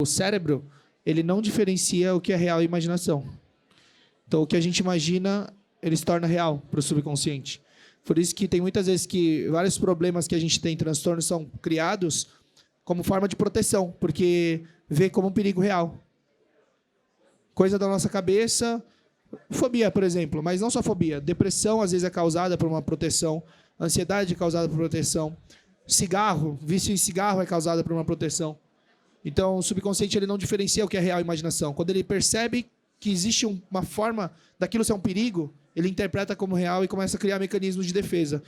O cérebro, ele não diferencia o que é real e imaginação. Então, o que a gente imagina, ele se torna real para o subconsciente. Por isso que tem muitas vezes que vários problemas que a gente tem, transtornos, são criados como forma de proteção, porque vê como um perigo real. Coisa da nossa cabeça, fobia, por exemplo, mas não só fobia. Depressão, às vezes, é causada por uma proteção. Ansiedade é causada por proteção. Cigarro, vício em cigarro é causada por uma proteção. Então, o subconsciente ele não diferencia o que é real e imaginação. Quando ele percebe que existe uma forma daquilo ser um perigo, ele interpreta como real e começa a criar mecanismos de defesa.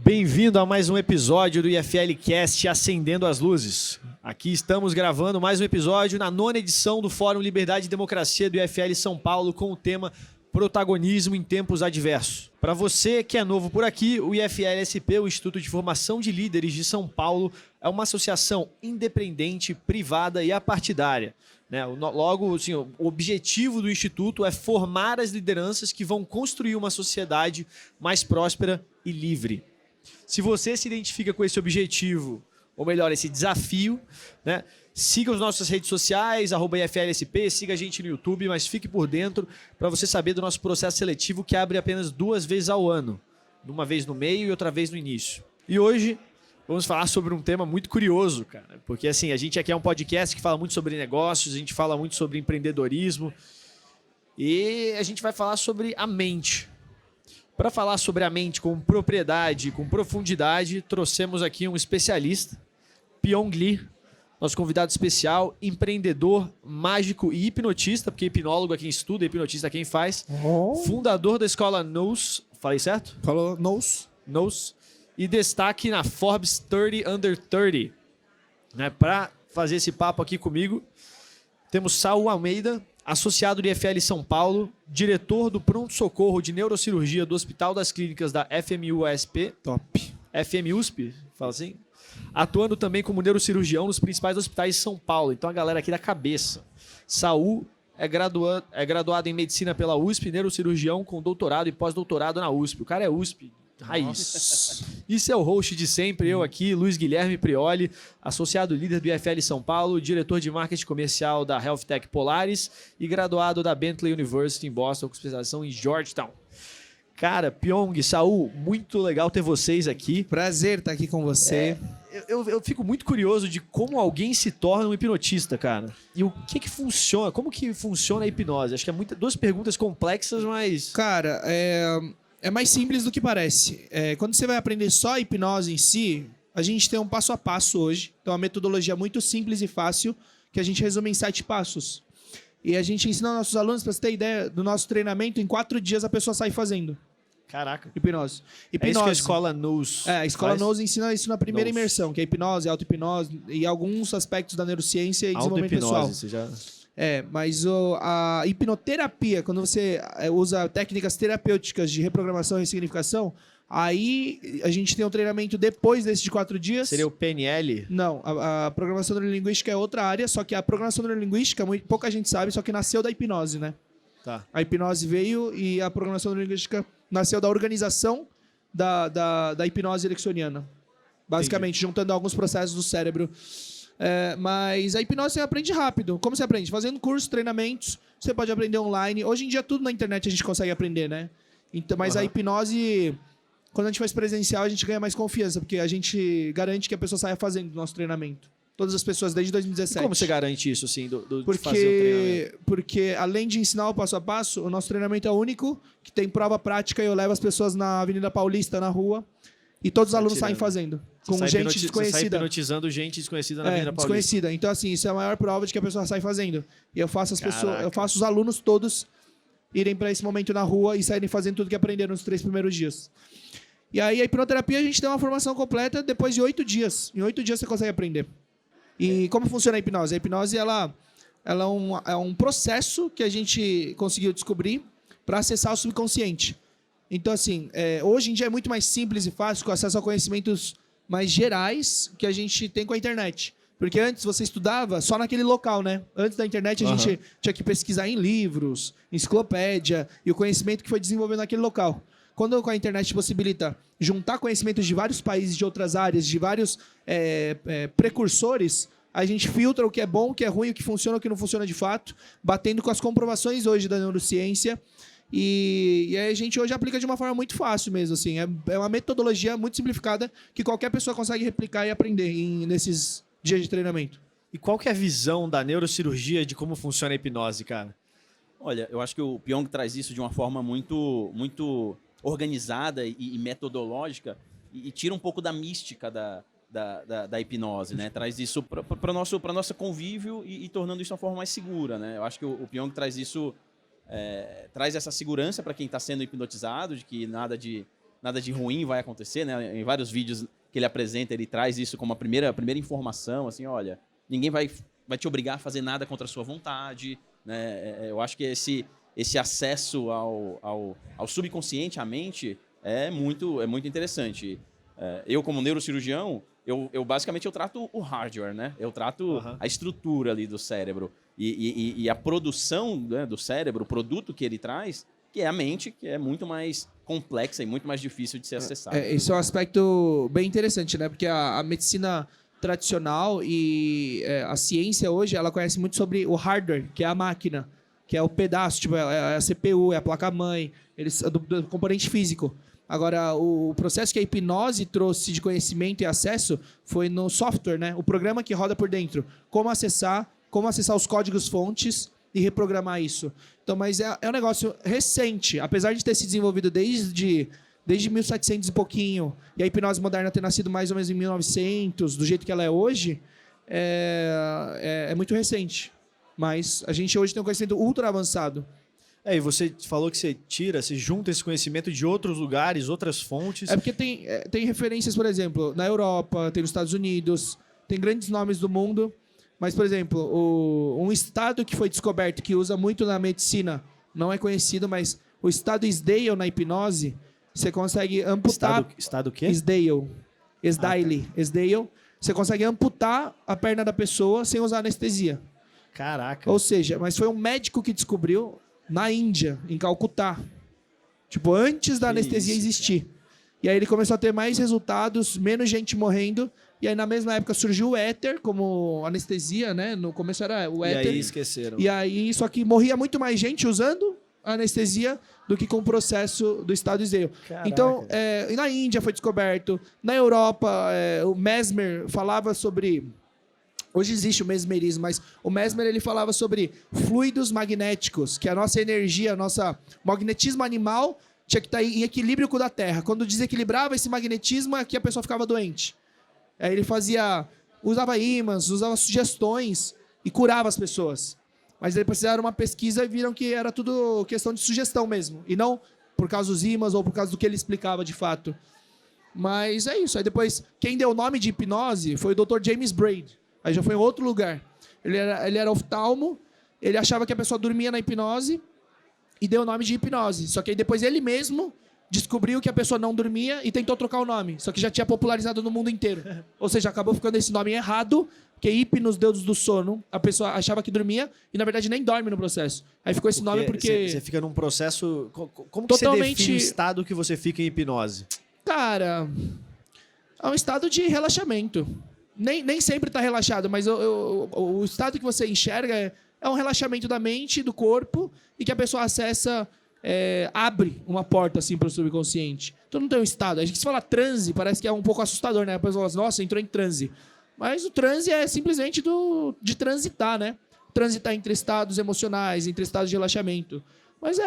Bem-vindo a mais um episódio do IFL Cast Acendendo as Luzes. Aqui estamos gravando mais um episódio na 9ª edição do Fórum Liberdade e Democracia do IFL São Paulo com o tema Protagonismo em Tempos Adversos. Para você que é novo por aqui, o IFL-SP, o Instituto de Formação de Líderes de São Paulo, é uma associação independente, privada e apartidária. Logo, assim, o objetivo do Instituto é formar as lideranças que vão construir uma sociedade mais próspera e livre. Se você se identifica com esse objetivo, ou melhor, esse desafio, siga as nossas redes sociais, @IFLSP, siga a gente no YouTube, mas fique por dentro para você saber do nosso processo seletivo que abre apenas 2 vezes ao ano. Uma vez no meio e outra vez no início. E hoje vamos falar sobre um tema muito curioso, cara. Porque assim, a gente aqui é um podcast que fala muito sobre negócios, a gente fala muito sobre empreendedorismo e a gente vai falar sobre a mente. Para falar sobre a mente com propriedade, com profundidade, trouxemos aqui um especialista, Pyong Lee, nosso convidado especial, empreendedor, mágico e hipnotista, porque hipnólogo é quem estuda, hipnotista é quem faz, fundador da escola Nous, falei certo? Falou Nous. Nous, e destaque na Forbes 30 Under 30. Para fazer esse papo aqui comigo, temos Saul Almeida, associado do IFL São Paulo, diretor do pronto-socorro de neurocirurgia do Hospital das Clínicas da FMUSP. Top. FMUSP, fala assim. Atuando também como neurocirurgião nos principais hospitais de São Paulo. Então a galera aqui da cabeça. Saul é graduado em medicina pela USP, neurocirurgião com doutorado e pós-doutorado na USP. O cara é USP. Raiz. Isso é o host de sempre, eu aqui, Luiz Guilherme Prioli, associado líder do IFL São Paulo, diretor de marketing comercial da Health Tech Polaris e graduado da Bentley University em Boston com especialização em Georgetown. Cara, Pyong, Saul, muito legal ter vocês aqui. Prazer estar aqui com você. Eu fico muito curioso de como alguém se torna um hipnotista, cara. E o que funciona, como que funciona a hipnose? Acho que é duas perguntas complexas, mas... Cara, é mais simples do que parece. Quando você vai aprender só a hipnose em si, a gente tem um passo a passo hoje. Então, uma metodologia muito simples e fácil, que a gente resume em 7 passos. E a gente ensina aos nossos alunos, para você ter ideia, do nosso treinamento, em 4 dias a pessoa sai fazendo. Caraca. Hipnose. É isso que a escola Nous a escola faz? Nous ensina isso na primeira imersão, que é hipnose, auto-hipnose e alguns aspectos da neurociência e desenvolvimento pessoal. Você já... Mas a hipnoterapia, quando você usa técnicas terapêuticas de reprogramação e ressignificação, aí a gente tem um treinamento depois desses de 4 dias. Seria o PNL? Não, a programação neurolinguística é outra área, só que a programação neurolinguística, pouca gente sabe, só que nasceu da hipnose, né? Tá. A hipnose veio e a programação neurolinguística nasceu da organização da hipnose ericksoniana. Basicamente, entendi, juntando alguns processos do cérebro. Mas a hipnose você aprende rápido. Como você aprende? Fazendo cursos, treinamentos. Você pode aprender online. Hoje em dia, tudo na internet a gente consegue aprender, né? Então, mas a hipnose, quando a gente faz presencial, a gente ganha mais confiança, porque a gente garante que a pessoa saia fazendo o nosso treinamento. Todas as pessoas desde 2017. E como você garante isso, assim, de fazer o treinamento? Porque, além de ensinar o passo a passo, o nosso treinamento é único, que tem prova prática, e eu levo as pessoas na Avenida Paulista, na rua, e todos os alunos saem fazendo. Com gente desconhecida. Você sai hipnotizando gente desconhecida na Avenida Paulista. Desconhecida. Então, assim, isso é a maior prova de que a pessoa sai fazendo. E eu faço os alunos todos irem para esse momento na rua e saírem fazendo tudo que aprenderam nos 3 primeiros dias. E aí, a hipnoterapia, a gente tem uma formação completa depois de 8 dias. Em 8 dias você consegue aprender. E como funciona a hipnose? A hipnose, ela é um processo que a gente conseguiu descobrir para acessar o subconsciente. Então, assim, hoje em dia é muito mais simples e fácil com acesso a conhecimentos mais gerais que a gente tem com a internet. Porque antes você estudava só naquele local, né? Antes da internet a gente tinha que pesquisar em livros, enciclopédia, e o conhecimento que foi desenvolvido naquele local. Quando com a internet possibilita juntar conhecimentos de vários países, de outras áreas, de vários precursores, a gente filtra o que é bom, o que é ruim, o que funciona, o que não funciona de fato, batendo com as comprovações hoje da neurociência. E aí a gente hoje aplica de uma forma muito fácil mesmo, assim. É uma metodologia muito simplificada que qualquer pessoa consegue replicar e aprender nesses dias de treinamento. E qual que é a visão da neurocirurgia de como funciona a hipnose, cara? Olha, eu acho que o Pyong traz isso de uma forma muito, muito organizada e metodológica e tira um pouco da mística da hipnose, né? Traz isso para o nosso convívio e tornando isso uma forma mais segura, né? Eu acho que o Pyong traz isso, traz essa segurança para quem está sendo hipnotizado, de que nada de ruim vai acontecer, né? Em vários vídeos que ele apresenta, ele traz isso como a primeira informação, assim, olha, ninguém vai te obrigar a fazer nada contra a sua vontade, né? Eu acho que esse acesso ao subconsciente, à mente, é muito interessante. Eu, como neurocirurgião, eu basicamente eu trato o hardware, né? Eu trato a estrutura ali do cérebro e a produção, né, do cérebro, o produto que ele traz, que é a mente, que é muito mais complexa e muito mais difícil de ser acessada. Esse é um aspecto bem interessante, né? Porque a medicina tradicional e a ciência hoje, ela conhece muito sobre o hardware, que é a máquina, que é o pedaço, tipo, é a CPU, é a placa-mãe, do componente físico. Agora, o processo que a hipnose trouxe de conhecimento e acesso foi no software, né? O programa que roda por dentro. Como acessar os códigos-fontes e reprogramar isso. Então, mas é um negócio recente, apesar de ter se desenvolvido desde 1700 e pouquinho, e a hipnose moderna ter nascido mais ou menos em 1900, do jeito que ela é hoje, é muito recente. Mas a gente hoje tem um conhecimento ultra avançado. E você falou que você junta esse conhecimento de outros lugares, outras fontes. É porque tem referências, por exemplo, na Europa, tem nos Estados Unidos, tem grandes nomes do mundo. Mas, por exemplo, um estado que foi descoberto, que usa muito na medicina, não é conhecido, mas o estado Sdale na hipnose, você consegue amputar... Estado o quê? Sdale. Sdale. Você consegue amputar a perna da pessoa sem usar anestesia. Caraca. Ou seja, mas foi um médico que descobriu na Índia, em Calcutá. Tipo, antes da anestesia existir. Cara. E aí ele começou a ter mais resultados, menos gente morrendo. E aí, na mesma época, surgiu o éter como anestesia, né? No começo era o éter. E aí esqueceram. E aí, só que morria muito mais gente usando a anestesia do que com o processo do estado Sdale. Então, na Índia foi descoberto. Na Europa, o Mesmer falava sobre... Hoje existe o mesmerismo, mas o Mesmer ele falava sobre fluidos magnéticos, que a nossa energia, o magnetismo animal tinha que estar em equilíbrio com o da Terra. Quando desequilibrava esse magnetismo, aqui a pessoa ficava doente. Aí ele usava ímãs, usava sugestões e curava as pessoas. Mas depois fizeram uma pesquisa e viram que era tudo questão de sugestão mesmo, e não por causa dos ímãs ou por causa do que ele explicava de fato. Mas é isso. Aí depois, quem deu o nome de hipnose foi o Dr. James Braid. Aí já foi em outro lugar. Ele era oftalmo, ele achava que a pessoa dormia na hipnose e deu o nome de hipnose. Só que aí depois ele mesmo descobriu que a pessoa não dormia e tentou trocar o nome. Só que já tinha popularizado no mundo inteiro. Ou seja, acabou ficando esse nome errado, que é hipnos, deus do sono. A pessoa achava que dormia e, na verdade, nem dorme no processo. Aí ficou esse nome porque... Você fica num processo... Como totalmente... que você define o estado que você fica em hipnose? Cara, é um estado de relaxamento. Nem sempre está relaxado, mas o estado que você enxerga é um relaxamento da mente, do corpo, e que a pessoa acessa, abre uma porta assim, para o subconsciente. Então não tem um estado. A gente se fala transe, parece que é um pouco assustador, né? A pessoa fala assim, nossa, entrou em transe. Mas o transe é simplesmente de transitar, né? Transitar entre estados emocionais, entre estados de relaxamento. Mas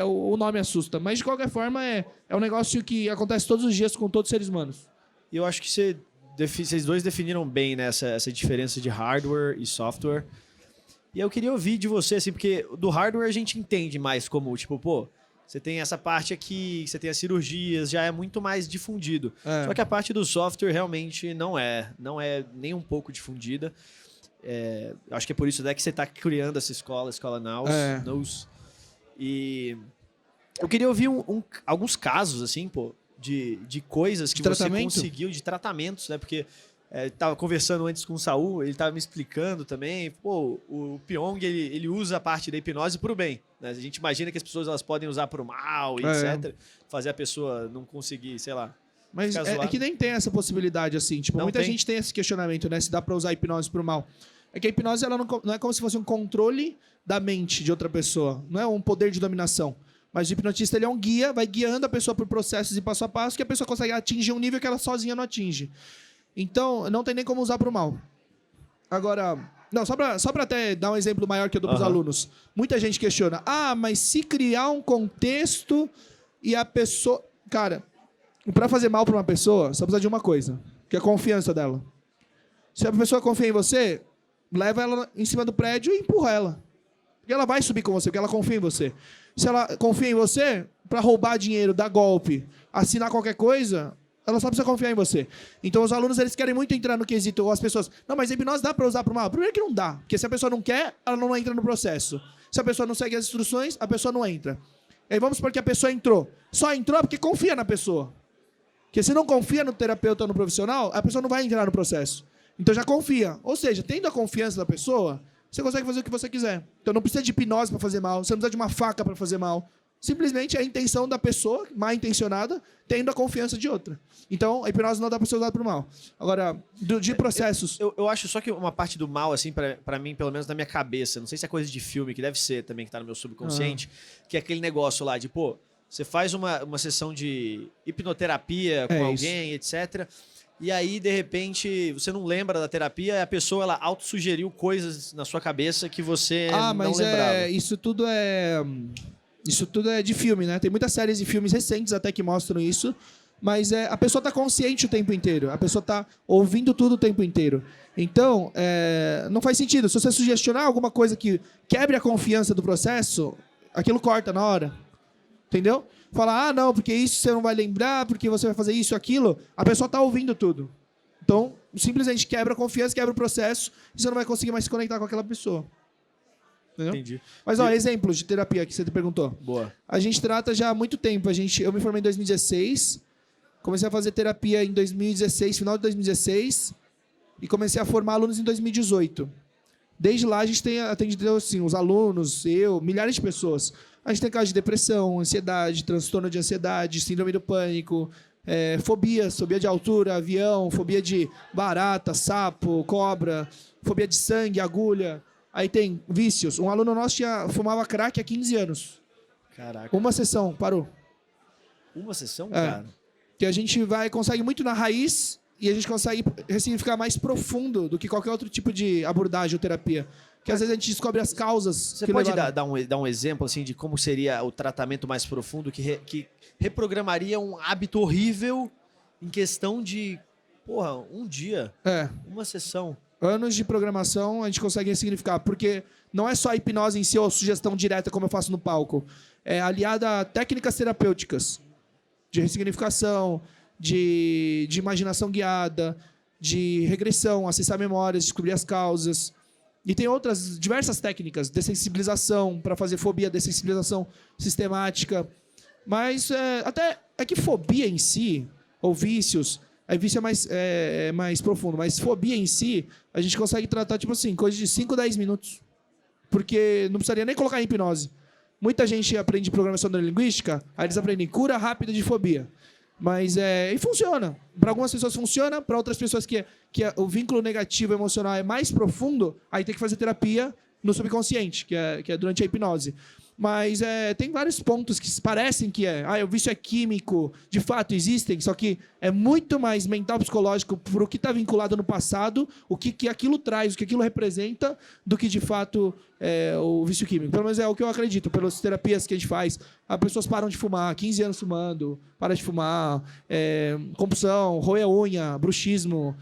o nome assusta. Mas, de qualquer forma, é um negócio que acontece todos os dias com todos os seres humanos. E eu acho que vocês dois definiram bem, né, essa diferença de hardware e software. E eu queria ouvir de você, assim, porque do hardware a gente entende mais como, tipo, pô, você tem essa parte aqui, você tem as cirurgias, já é muito mais difundido. Só que a parte do software realmente não é nem um pouco difundida. Acho que é por isso que você está criando essa escola Nous. E eu queria ouvir alguns casos, assim, pô, de coisas que você conseguiu, de tratamentos, né? Porque estava conversando antes com o Saul, ele estava me explicando também, pô, o Pyong, ele usa a parte da hipnose para o bem, né? A gente imagina que as pessoas elas podem usar para o mal, etc. Fazer a pessoa não conseguir, sei lá. Mas é que nem tem essa possibilidade, assim. Tipo, muita gente tem esse questionamento, né? Se dá para usar a hipnose para o mal. É que a hipnose ela não é como se fosse um controle da mente de outra pessoa. Não é um poder de dominação. Mas o hipnotista ele é um guia, vai guiando a pessoa por processos e passo a passo que a pessoa consegue atingir um nível que ela sozinha não atinge. Então, não tem nem como usar para o mal. Agora, não, só para até dar um exemplo maior que eu dou para os alunos. Muita gente questiona, mas se criar um contexto e a pessoa... Cara, para fazer mal para uma pessoa, só precisa de uma coisa, que é a confiança dela. Se a pessoa confia em você, leva ela em cima do prédio e empurra ela. Porque ela vai subir com você, porque ela confia em você. Se ela confia em você, para roubar dinheiro, dar golpe, assinar qualquer coisa, ela só precisa confiar em você. Então os alunos eles querem muito entrar no quesito, ou as pessoas, não, mas a hipnose dá para usar para o mal? Primeiro que não dá, porque se a pessoa não quer, ela não entra no processo. Se a pessoa não segue as instruções, a pessoa não entra. E aí vamos supor que a pessoa entrou. Só entrou porque confia na pessoa. Porque se não confia no terapeuta ou no profissional, a pessoa não vai entrar no processo. Então já confia. Ou seja, tendo a confiança da pessoa, você consegue fazer o que você quiser. Então não precisa de hipnose para fazer mal, você não precisa de uma faca para fazer mal. Simplesmente é a intenção da pessoa, mal intencionada, tendo a confiança de outra. Então a hipnose não dá para ser usada para o mal. Agora, de processos... Eu acho só que uma parte do mal, assim, para mim, pelo menos na minha cabeça, não sei se é coisa de filme, que deve ser também, que tá no meu subconsciente, que é aquele negócio lá de, pô, você faz uma sessão de hipnoterapia com alguém, etc. E aí, de repente, você não lembra da terapia e a pessoa ela autossugeriu coisas na sua cabeça que você não lembrava. Isso tudo é de filme, né? Tem muitas séries e filmes recentes até que mostram isso. Mas a pessoa está consciente o tempo inteiro. A pessoa está ouvindo tudo o tempo inteiro. Então, não faz sentido. Se você sugestionar alguma coisa que quebre a confiança do processo, aquilo corta na hora. Entendeu? Falar, não, porque isso você não vai lembrar, porque você vai fazer isso, aquilo. A pessoa está ouvindo tudo. Então, simplesmente quebra a confiança, quebra o processo, e você não vai conseguir mais se conectar com aquela pessoa. Entendeu? Entendi. Mas, exemplos de terapia que você perguntou. Boa. A gente trata já há muito tempo. Eu me formei em 2016, comecei a fazer terapia em 2016, final de 2016, e comecei a formar alunos em 2018. Desde lá, a gente tem atendido assim, os alunos, milhares de pessoas. A gente tem casos de depressão, ansiedade, transtorno de ansiedade, síndrome do pânico, fobias, fobia de altura, avião, fobia de barata, sapo, cobra, fobia de sangue, agulha. Aí tem vícios. Um aluno nosso fumava crack há 15 anos. Caraca. Uma sessão, parou. Uma sessão, cara? Que a gente consegue muito na raiz e a gente consegue ressignificar mais profundo do que qualquer outro tipo de abordagem ou terapia. Que às vezes a gente descobre as causas. Você pode dar um exemplo assim, de como seria o tratamento mais profundo que reprogramaria um hábito horrível em questão de, um dia, uma sessão. Anos de programação a gente consegue ressignificar, porque não é só a hipnose em si ou sugestão direta como eu faço no palco. É aliada a técnicas terapêuticas de ressignificação, de imaginação guiada, de regressão, acessar memórias, descobrir as causas. E tem outras diversas técnicas, dessensibilização, para fazer fobia, dessensibilização sistemática. Mas até é que fobia em si, ou vícios, vício é mais profundo, mas fobia em si, a gente consegue tratar, tipo assim, coisa de 5, 10 minutos. Porque não precisaria nem colocar em hipnose. Muita gente aprende programação neurolinguística, aí eles aprendem cura rápida de fobia. Mas e funciona. Para algumas pessoas funciona, para outras pessoas que o vínculo negativo emocional é mais profundo, aí tem que fazer terapia no subconsciente, que é durante a hipnose. Mas tem vários pontos que parecem que o vício é químico, de fato existem, só que é muito mais mental, psicológico, por o que está vinculado no passado, o que aquilo traz, o que aquilo representa, do que de fato o vício químico. Pelo menos é o que eu acredito, pelas terapias que a gente faz. As pessoas param de fumar, 15 anos fumando, param de fumar, compulsão, roer a unha, bruxismo,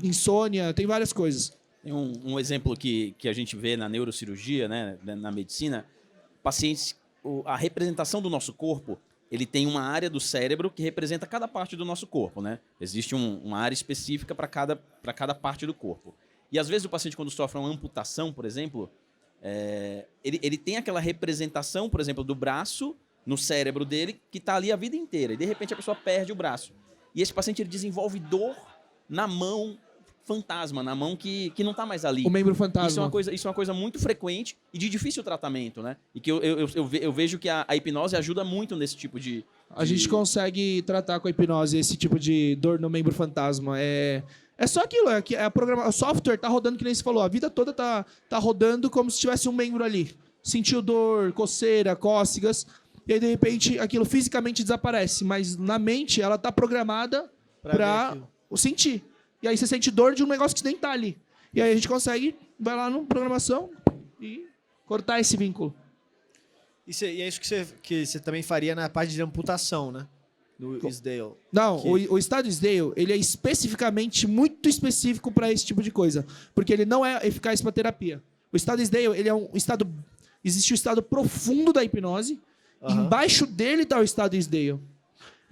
insônia, tem várias coisas. Tem um exemplo que a gente vê na neurocirurgia, né, na medicina. Pacientes, a representação do nosso corpo, ele tem uma área do cérebro que representa cada parte do nosso corpo, né? Existe uma área específica para cada parte do corpo. E às vezes o paciente, quando sofre uma amputação, por exemplo, ele tem aquela representação, por exemplo, do braço no cérebro dele, que está ali a vida inteira. E de repente a pessoa perde o braço. E esse paciente ele desenvolve dor na mão fantasma, na mão que não está mais ali. O membro fantasma. Isso é uma coisa muito frequente e de difícil tratamento, né? E que eu vejo que a hipnose ajuda muito nesse tipo de... A gente consegue tratar com a hipnose esse tipo de dor no membro fantasma. É só aquilo, o software tá rodando, que nem você falou, a vida toda tá rodando como se tivesse um membro ali. Sentiu dor, coceira, cócegas, e aí de repente aquilo fisicamente desaparece, mas na mente ela tá programada para sentir. E aí você sente dor de um negócio que nem tá ali. E aí a gente consegue, vai lá na programação e cortar esse vínculo. E é isso que você também faria na parte de amputação, né? No Isdale. Não, o estado Isdale, ele é muito específico para esse tipo de coisa. Porque ele não é eficaz para terapia. O estado Isdale, ele é um estado... Existe o estado profundo da hipnose. Embaixo dele está o estado Isdale.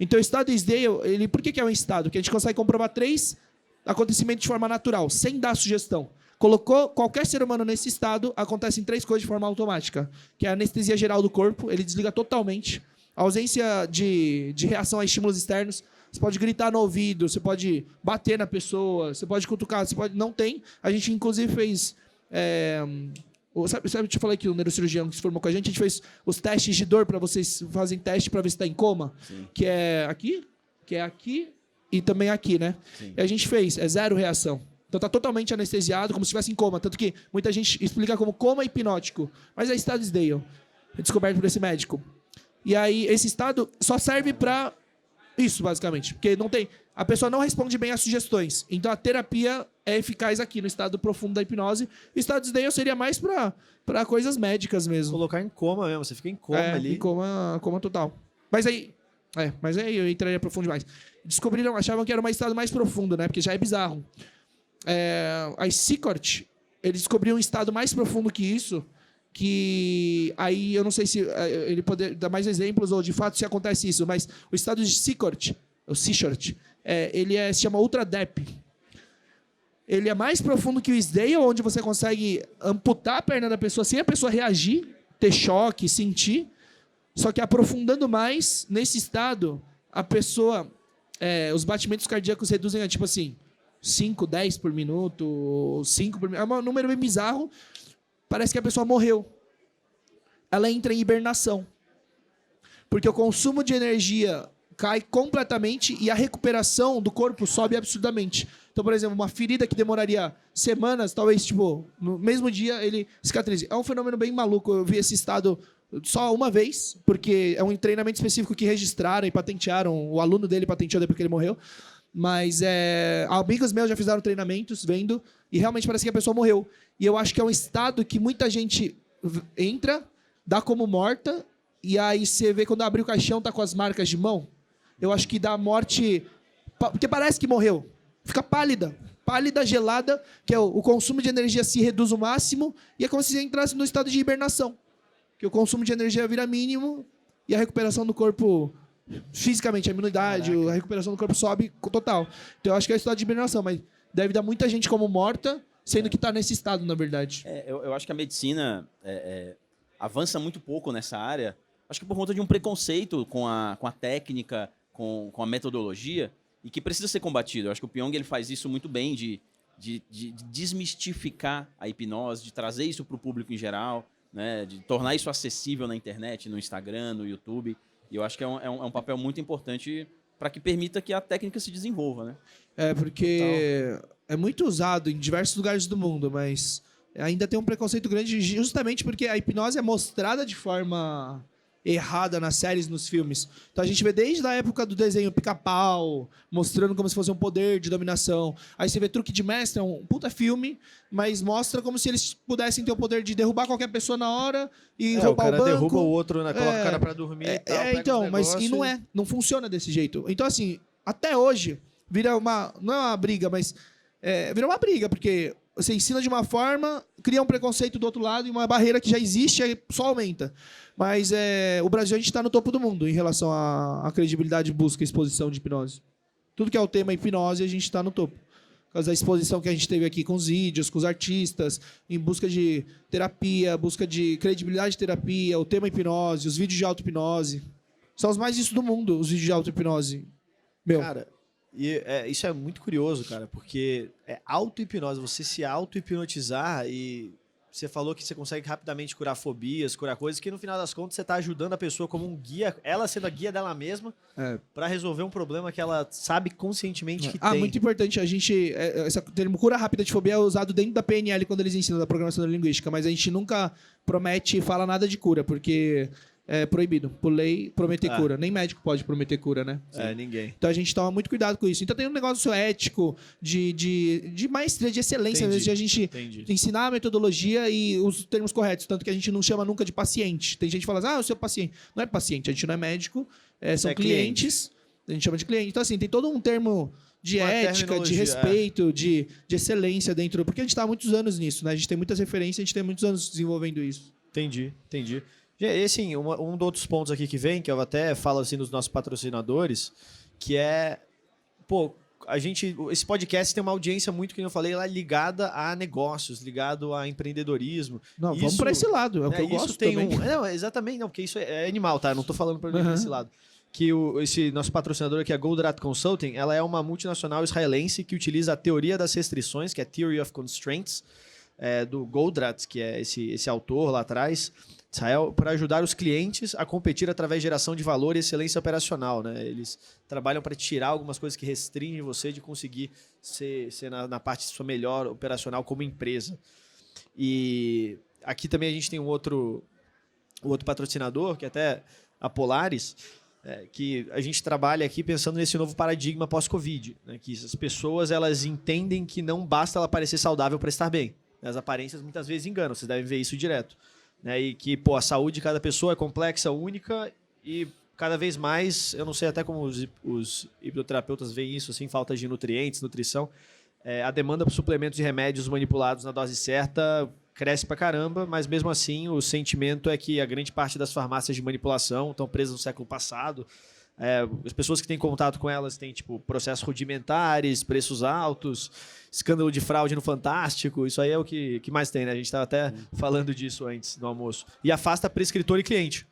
Então, o estado Isdale, por que é um estado? Porque a gente consegue comprovar 3 acontecimentos de forma natural, sem dar sugestão. Colocou qualquer ser humano nesse estado, acontecem 3 coisas de forma automática. Que é a anestesia geral do corpo, ele desliga totalmente. A ausência de reação a estímulos externos. Você pode gritar no ouvido, você pode bater na pessoa, você pode cutucar, não tem. A gente, inclusive, fez... Sabe, eu te falei que o neurocirurgião que se formou com a gente fez os testes de dor para vocês fazem teste para ver se está em coma. Sim. Que é aqui e também aqui, né? Sim. E a gente fez, 0 reação. Então tá totalmente anestesiado, como se estivesse em coma. Tanto que muita gente explica como coma hipnótico. Mas é estado Isdale, descoberto por esse médico. E aí, esse estado só serve para isso, basicamente. Porque não tem... A pessoa não responde bem às sugestões. Então, a terapia é eficaz aqui, no estado profundo da hipnose. O estado Isdale seria mais para coisas médicas mesmo. Colocar em coma mesmo, você fica em coma ali. Em coma total. Mas aí eu entraria profundo demais. Achavam que era um estado mais profundo, né? Porque já é bizarro. A Secord, eles descobriram um estado mais profundo que isso, que aí eu não sei se ele poder dar mais exemplos ou de fato se acontece isso, mas o estado de Secord, o Secord, se chama Ultra Dep. Ele é mais profundo que o Isdale, onde você consegue amputar a perna da pessoa sem a pessoa reagir, ter choque, sentir. Só que aprofundando mais, nesse estado, a pessoa, os batimentos cardíacos reduzem a, tipo assim, 5, 10 por minuto, 5 por minuto. É um número bem bizarro. Parece que a pessoa morreu. Ela entra em hibernação. Porque o consumo de energia cai completamente e a recuperação do corpo sobe absurdamente. Então, por exemplo, uma ferida que demoraria semanas, talvez, no mesmo dia ele cicatrize. É um fenômeno bem maluco. Eu vi esse estado só uma vez, porque é um treinamento específico que registraram e patentearam. O aluno dele patenteou depois que ele morreu. Mas amigos meus já fizeram treinamentos vendo e realmente parece que a pessoa morreu. E eu acho que é um estado que muita gente entra, dá como morta, e aí você vê quando abre o caixão, tá com as marcas de mão. Eu acho que dá morte... Porque parece que morreu. Fica pálida, gelada, que é o consumo de energia se reduz ao máximo, e é como se você entrasse no estado de hibernação. Que o consumo de energia vira mínimo, e a recuperação do corpo... Fisicamente, a imunidade, a recuperação do corpo sobe total. Então eu acho que é o estado de hibernação, mas deve dar muita gente como morta, sendo que está nesse estado, na verdade. Eu acho que a medicina avança muito pouco nessa área. Acho que por conta de um preconceito com a técnica, com a metodologia, e que precisa ser combatido. Eu acho que o Pyong ele faz isso muito bem, de desmistificar a hipnose, de trazer isso para o público em geral, né, de tornar isso acessível na internet, no Instagram, no YouTube. E eu acho que é um papel muito importante para que permita que a técnica se desenvolva, né? Porque é muito usado em diversos lugares do mundo, mas ainda tem um preconceito grande justamente porque a hipnose é mostrada de forma errada nas séries, nos filmes. Então a gente vê desde a época do desenho Pica-Pau, mostrando como se fosse um poder de dominação. Aí você vê Truque de Mestre, é um puta filme, mas mostra como se eles pudessem ter o poder de derrubar qualquer pessoa na hora e roubar o banco. O cara derruba o outro, né? Coloca o cara pra dormir e tal. Então, mas e não funciona desse jeito. Então, assim, até hoje, vira não é uma briga, mas vira uma briga, porque você ensina de uma forma, cria um preconceito do outro lado e uma barreira que já existe aí só aumenta. Mas o Brasil, a gente está no topo do mundo em relação à credibilidade, busca e exposição de hipnose. Tudo que é o tema hipnose, a gente está no topo. causa da exposição que a gente teve aqui com os vídeos, com os artistas, em busca de terapia, busca de credibilidade de terapia, o tema hipnose, os vídeos de auto-hipnose. São os mais vistos do mundo, os vídeos de auto-hipnose. Meu. Cara, isso é muito curioso, cara, porque é auto-hipnose, você se auto-hipnotizar e você falou que você consegue rapidamente curar fobias, curar coisas que no final das contas você está ajudando a pessoa como um guia, ela sendo a guia dela mesma, para resolver um problema que ela sabe conscientemente que tem. Muito importante, a gente, esse termo cura rápida de fobia é usado dentro da PNL quando eles ensinam da programação neurolinguística, mas a gente nunca promete e fala nada de cura, porque é proibido, por lei, prometer cura. Nem médico pode prometer cura, né? Ninguém. Então a gente toma muito cuidado com isso. Então tem um negócio ético, de maestria, de excelência, às vezes, de a gente ensinar a metodologia e os termos corretos. Tanto que a gente não chama nunca de paciente. Tem gente que fala assim, eu sou paciente. Não é paciente, a gente não é médico, são clientes. A gente chama de cliente. Então, assim, tem todo um termo de ética, de respeito, de excelência dentro. Porque a gente está há muitos anos nisso, né? A gente tem muitas referências, a gente tem muitos anos desenvolvendo isso. Entendi. E assim, um dos outros pontos aqui que vem, que eu até falo assim dos nossos patrocinadores, que é, esse podcast tem uma audiência muito, que eu falei, lá ligada a negócios, ligado a empreendedorismo. Não, vamos para esse lado, é o que eu gosto também. Não, exatamente, não, porque isso é animal, tá? Eu não tô falando para esse lado. Que esse nosso patrocinador aqui, a Goldratt Consulting, ela é uma multinacional israelense que utiliza a teoria das restrições, que é a Theory of Constraints, do Goldratt, que é esse autor lá atrás, Israel, para ajudar os clientes a competir através de geração de valor e excelência operacional, né? Eles trabalham para tirar algumas coisas que restringem você de conseguir ser na parte sua melhor operacional como empresa. E aqui também a gente tem um outro patrocinador, que é até a Polaris, que a gente trabalha aqui pensando nesse novo paradigma pós-Covid, né? Que as pessoas elas entendem que não basta ela parecer saudável para estar bem. As aparências muitas vezes enganam, vocês devem ver isso direto. Né, e que a saúde de cada pessoa é complexa, única e cada vez mais, eu não sei até como os hipnoterapeutas veem isso, assim, falta de nutrientes, nutrição, a demanda por suplementos e remédios manipulados na dose certa cresce pra caramba, mas mesmo assim o sentimento é que a grande parte das farmácias de manipulação estão presas no século passado. As pessoas que têm contato com elas têm processos rudimentares, preços altos, escândalo de fraude no Fantástico, isso aí é o que mais tem, né? A gente estava até falando disso antes do almoço. E afasta prescritor e cliente.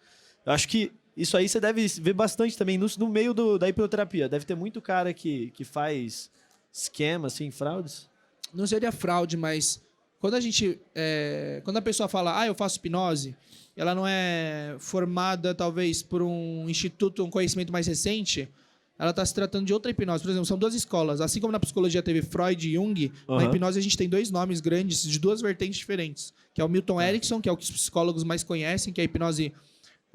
Eu acho que isso aí você deve ver bastante também no meio da hipnoterapia. Deve ter muito cara que faz esquema, assim, fraudes. Não seria fraude, mas quando a pessoa fala, eu faço hipnose, ela não é formada, talvez, por um instituto, um conhecimento mais recente, ela está se tratando de outra hipnose. Por exemplo, são duas escolas. Assim como na psicologia teve Freud e Jung, na hipnose a gente tem dois nomes grandes de duas vertentes diferentes, que é o Milton Erickson, que é o que os psicólogos mais conhecem, que é a hipnose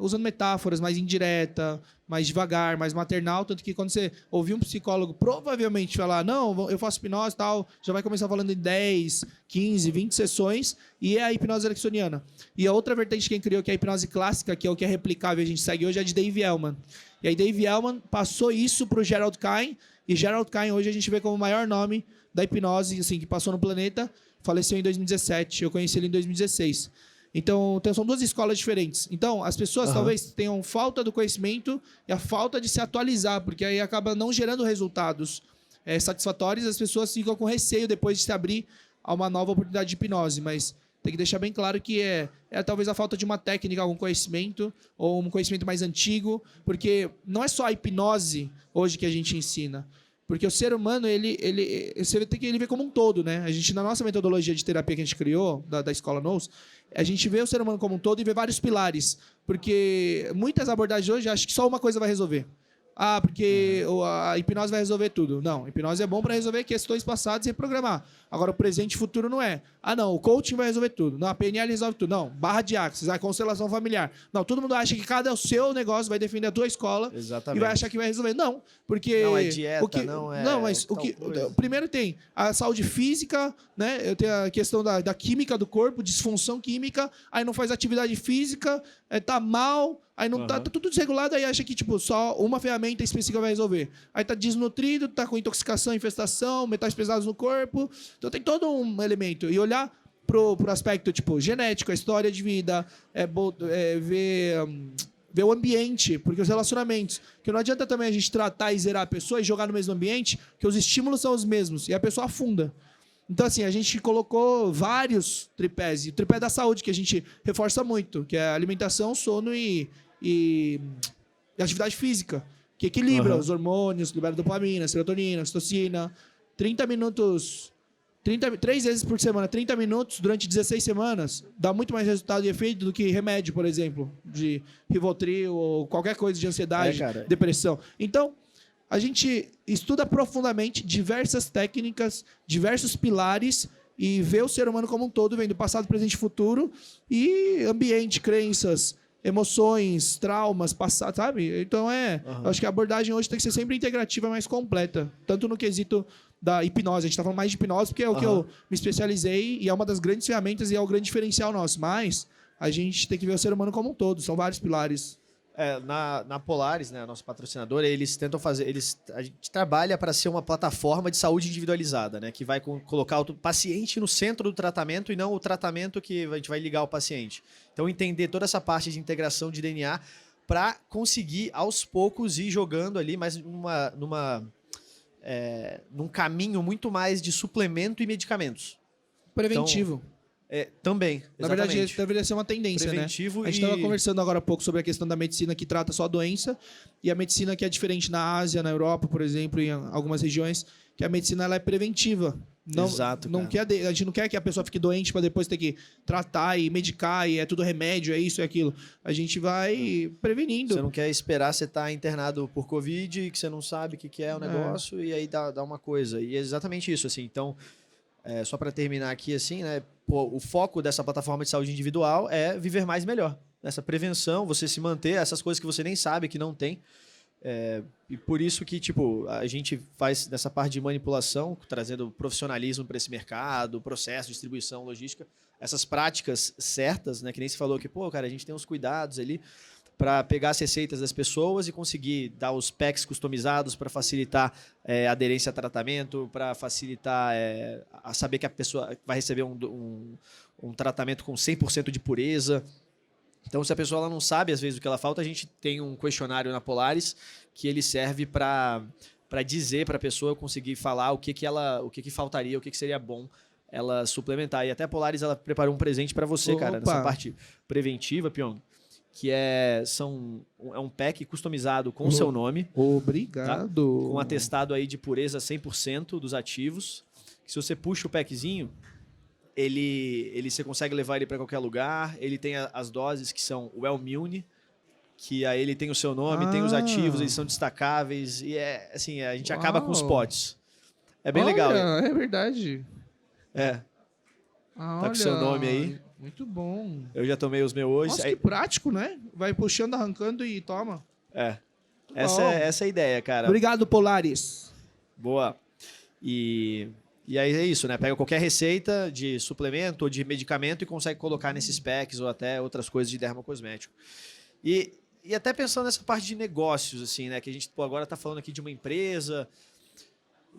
usando metáforas, mais indireta, mais devagar, mais maternal, tanto que quando você ouvir um psicólogo provavelmente falar, não, eu faço hipnose e tal, já vai começar falando em 10, 15, 20 sessões, e é a hipnose ericksoniana. E a outra vertente que quem criou, que é a hipnose clássica, que é o que é replicável e a gente segue hoje, é a de Dave Ellman. E aí Dave Ellman passou isso para o Gerald Kein, e Gerald Kein hoje a gente vê como o maior nome da hipnose, assim, que passou no planeta, faleceu em 2017, eu conheci ele em 2016. Então, são duas escolas diferentes. Então, as pessoas talvez tenham falta do conhecimento e a falta de se atualizar, porque aí acaba não gerando resultados satisfatórios, as pessoas ficam com receio depois de se abrir a uma nova oportunidade de hipnose. Mas tem que deixar bem claro que é talvez a falta de uma técnica, algum conhecimento, ou um conhecimento mais antigo, porque não é só a hipnose hoje que a gente ensina. Porque o ser humano, você tem que ele ver como um todo, né? A gente, na nossa metodologia de terapia que a gente criou, da Escola Nous, a gente vê o ser humano como um todo e vê vários pilares. Porque muitas abordagens hoje acham que só uma coisa vai resolver. Porque a hipnose vai resolver tudo. Não, a hipnose é bom para resolver questões passadas e reprogramar. Agora, o presente e o futuro não é. Não, o coaching vai resolver tudo. Não, a PNL resolve tudo. Não, barra de axis, a constelação familiar. Não, todo mundo acha que cada seu negócio vai defender a tua escola. Exatamente. E vai achar que vai resolver. Não, porque... Não é dieta, Não, mas primeiro tem a saúde física, né? Eu tenho a questão da química do corpo, disfunção química, aí não faz atividade física, tá mal... Aí não tá tudo desregulado, aí acha que só uma ferramenta específica vai resolver. Aí tá desnutrido, tá com intoxicação, infestação, metais pesados no corpo. Então tem todo um elemento. E olhar pro aspecto genético, a história de vida, ver ver o ambiente, porque os relacionamentos, que não adianta também a gente tratar e zerar a pessoa e jogar no mesmo ambiente, que os estímulos são os mesmos e a pessoa afunda. Então, assim, a gente colocou vários tripés, e o tripé da saúde, que a gente reforça muito, que é alimentação, sono e atividade física, que equilibra os hormônios, libera dopamina, serotonina, ocitocina, 30 minutos... 3 vezes por semana, 30 minutos durante 16 semanas, dá muito mais resultado e efeito do que remédio, por exemplo, de Rivotril ou qualquer coisa de ansiedade, depressão. Então, a gente estuda profundamente diversas técnicas, diversos pilares e vê o ser humano como um todo, vendo passado, presente e futuro, e ambiente, crenças, emoções, traumas, passado, sabe? Então, eu acho que a abordagem hoje tem que ser sempre integrativa, mais completa, tanto no quesito da hipnose. A gente está falando mais de hipnose porque é o que eu me especializei e é uma das grandes ferramentas e é o grande diferencial nosso. Mas a gente tem que ver o ser humano como um todo. São vários pilares. Na Polaris, né, nosso patrocinador, eles tentam fazer... a gente trabalha para ser uma plataforma de saúde individualizada, né, que vai colocar o paciente no centro do tratamento e não o tratamento que a gente vai ligar ao paciente. Então, entender toda essa parte de integração de DNA para conseguir, aos poucos, ir jogando ali, mas num caminho muito mais de suplemento e medicamentos. Preventivo. Então, também, na verdade, deveria ser uma tendência, preventivo, né? A gente estava conversando agora há pouco sobre a questão da medicina que trata só a doença e a medicina que é diferente na Ásia, na Europa, por exemplo, em algumas regiões, que a medicina ela é preventiva. Não, exato, não quer, a gente não quer que a pessoa fique doente para depois ter que tratar e medicar e é tudo remédio, é isso, é aquilo. A gente vai prevenindo. Você não quer esperar você estar internado por Covid, que você não sabe o que é o negócio, e aí dá uma coisa. E é exatamente isso, assim. Então, só para terminar aqui, assim, né? O foco dessa plataforma de saúde individual é viver mais e melhor. Essa prevenção, você se manter, essas coisas que você nem sabe que não tem. E por isso que, tipo, a gente faz nessa parte de manipulação, trazendo profissionalismo para esse mercado, processo, distribuição, logística, essas práticas certas, né? Que nem se falou que, cara, a gente tem uns cuidados ali para pegar as receitas das pessoas e conseguir dar os packs customizados para facilitar a aderência a tratamento, para facilitar a saber que a pessoa vai receber um tratamento com 100% de pureza. Então, se a pessoa ela não sabe, às vezes, o que ela falta, a gente tem um questionário na Polaris que ele serve para dizer para a pessoa conseguir falar o que faltaria, o que seria bom ela suplementar. E até a Polaris ela preparou um presente para você, cara, nessa parte preventiva, Pyong, que é um pack customizado com o seu nome. Obrigado. Tá? Com um atestado aí de pureza 100% dos ativos. Que se você puxa o packzinho, você consegue levar ele para qualquer lugar. Ele tem as doses que são o Wellmune, que aí ele tem o seu nome, tem os ativos, eles são destacáveis. E assim, a gente acaba com os potes. É bem legal. É verdade. Tá com o seu nome aí. Muito bom. Eu já tomei os meus hoje. Nossa, que prático, né? Vai puxando, arrancando e toma. Essa é a ideia, cara. Obrigado, Polaris. Boa. E aí é isso, né? Pega qualquer receita de suplemento ou de medicamento e consegue colocar nesses packs ou até outras coisas de dermocosmético. E até pensando nessa parte de negócios, assim, né? Que a gente agora está falando aqui de uma empresa.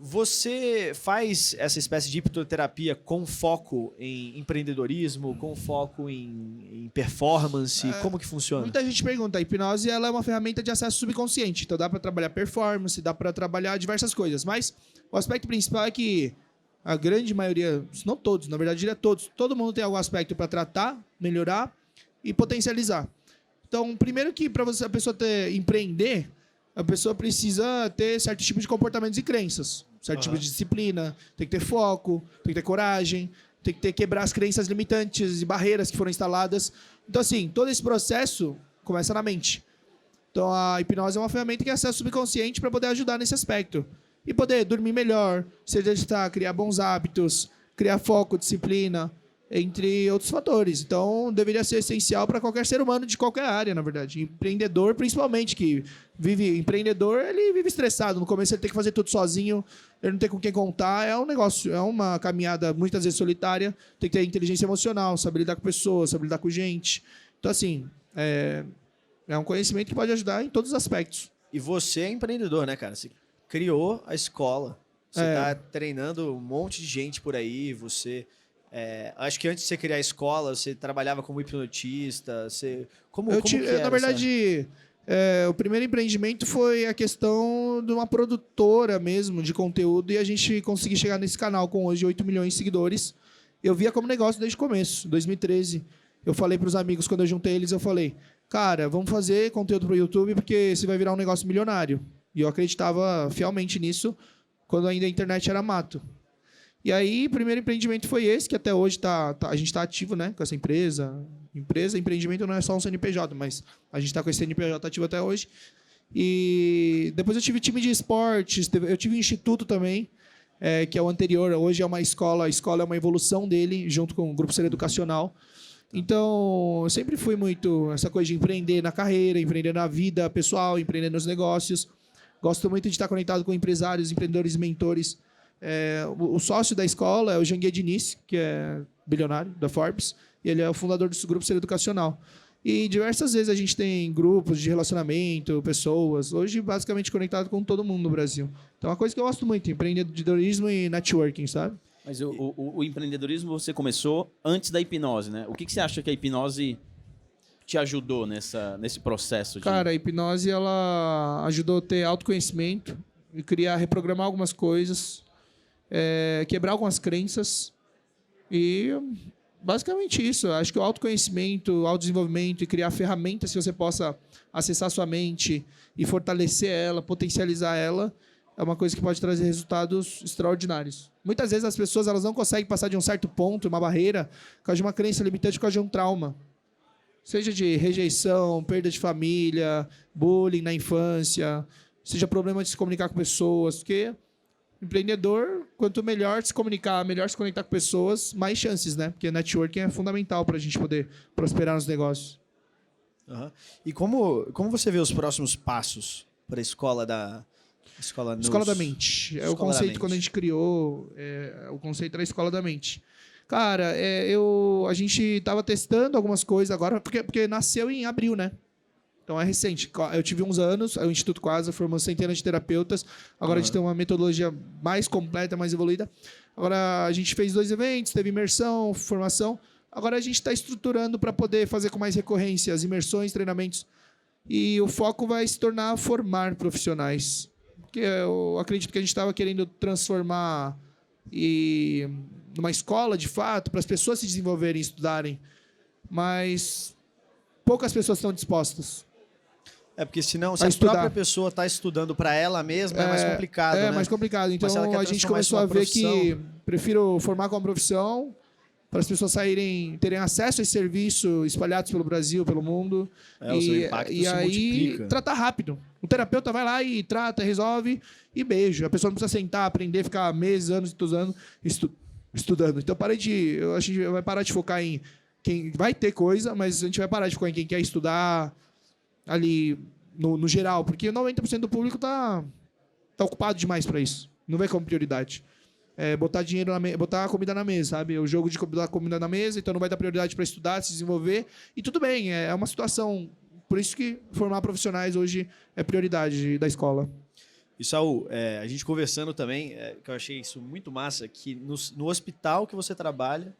Você faz essa espécie de hipnoterapia com foco em empreendedorismo, com foco em performance? Como que funciona? Muita gente pergunta, a hipnose ela é uma ferramenta de acesso subconsciente, então dá para trabalhar performance, dá para trabalhar diversas coisas, mas o aspecto principal é que a grande maioria, não todos, na verdade diria todos, todo mundo tem algum aspecto para tratar, melhorar e potencializar. Então, primeiro que para a pessoa empreender, a pessoa precisa ter certo tipo de comportamentos e crenças, certo tipo de disciplina, tem que ter foco, tem que ter coragem, tem que quebrar as crenças limitantes e barreiras que foram instaladas. Então, assim, todo esse processo começa na mente. Então, a hipnose é uma ferramenta que é acesso subconsciente para poder ajudar nesse aspecto. E poder dormir melhor, se exercitar, criar bons hábitos, criar foco, disciplina, entre outros fatores. Então, deveria ser essencial para qualquer ser humano de qualquer área, na verdade. Empreendedor, principalmente, que empreendedor, ele vive estressado. No começo ele tem que fazer tudo sozinho, ele não tem com quem contar. É um negócio, é uma caminhada muitas vezes solitária. Tem que ter inteligência emocional, saber lidar com pessoas, saber lidar com gente. Então, assim, é um conhecimento que pode ajudar em todos os aspectos. E você é empreendedor, né, cara? Você criou a escola. Você está treinando um monte de gente por aí, você Acho que antes de você criar a escola, você trabalhava como hipnotista, como Eu que tive, era na verdade, o primeiro empreendimento foi a questão de uma produtora mesmo de conteúdo e a gente conseguiu chegar nesse canal com hoje 8 milhões de seguidores. Eu via como negócio desde o começo, 2013. Eu falei para os amigos, quando eu juntei eles, eu falei, cara, vamos fazer conteúdo para o YouTube porque você vai virar um negócio milionário. E eu acreditava fielmente nisso quando ainda a internet era mato. E aí, o primeiro empreendimento foi esse, que até hoje a gente está ativo, né, com essa empresa. Empreendimento não é só um CNPJ, mas a gente está com esse CNPJ ativo até hoje. E depois eu tive time de esportes, eu tive um instituto também, que é o anterior. Hoje é uma escola, a escola é uma evolução dele, junto com o Grupo Ser Educacional. Então, eu sempre fui muito essa coisa de empreender na carreira, empreender na vida pessoal, empreender nos negócios. Gosto muito de estar conectado com empresários, empreendedores e mentores. O sócio da escola é o Janguier Diniz, que é bilionário da Forbes, e ele é o fundador do Grupo Ser Educacional. E diversas vezes a gente tem grupos de relacionamento, pessoas, hoje basicamente conectado com todo mundo no Brasil. Então é uma coisa que eu gosto muito, empreendedorismo e networking, sabe? Mas o empreendedorismo você começou antes da hipnose, né? O que você acha que a hipnose te ajudou nesse processo? Cara, a hipnose ela ajudou a ter autoconhecimento, e reprogramar algumas coisas, quebrar algumas crenças e basicamente isso. Acho que o autoconhecimento, o autodesenvolvimento e criar ferramentas que você possa acessar sua mente e fortalecer ela, potencializar ela, é uma coisa que pode trazer resultados extraordinários. Muitas vezes as pessoas elas não conseguem passar de um certo ponto, uma barreira, por causa de uma crença limitante, por causa de um trauma. Seja de rejeição, perda de família, bullying na infância, seja problema de se comunicar com pessoas, porque empreendedor, quanto melhor se comunicar, melhor se conectar com pessoas, mais chances, né? Porque networking é fundamental para a gente poder prosperar nos negócios. Uhum. E como você vê os próximos passos para a escola da... Escola da Mente. É o conceito quando a gente criou, o conceito era a Escola da Mente. Cara, a gente estava testando algumas coisas agora, porque nasceu em abril, né? Então é recente. Eu tive uns anos, o Instituto Quasa formou centenas de terapeutas. Agora a gente tem uma metodologia mais completa, mais evoluída. Agora a gente fez 2 eventos, teve imersão, formação. Agora a gente está estruturando para poder fazer com mais recorrência as imersões, treinamentos. E o foco vai se tornar formar profissionais. Porque eu acredito que a gente estava querendo transformar numa escola, de fato, para as pessoas se desenvolverem, estudarem. Mas poucas pessoas estão dispostas. Porque senão, se a própria pessoa está estudando para ela mesma, é mais complicado, né? É mais complicado. Então, a gente começou a ver que prefiro formar com uma profissão para as pessoas terem acesso a esse serviço espalhados pelo Brasil, pelo mundo. O seu impacto se multiplica. Tratar rápido. O terapeuta vai lá e trata, resolve e beijo. A pessoa não precisa sentar, aprender, ficar meses, anos estudando. Então, a gente vai parar de focar em quem vai ter coisa, mas a gente vai parar de focar em quem quer estudar ali no geral, porque 90% do público tá ocupado demais para isso. Não vê como prioridade. Botar dinheiro botar comida na mesa, sabe? O jogo de botar comida na mesa, então não vai dar prioridade para estudar, se desenvolver. E tudo bem, é uma situação. Por isso que formar profissionais hoje é prioridade da escola. E, Saul, a gente conversando também, que eu achei isso muito massa, que no hospital que você trabalha,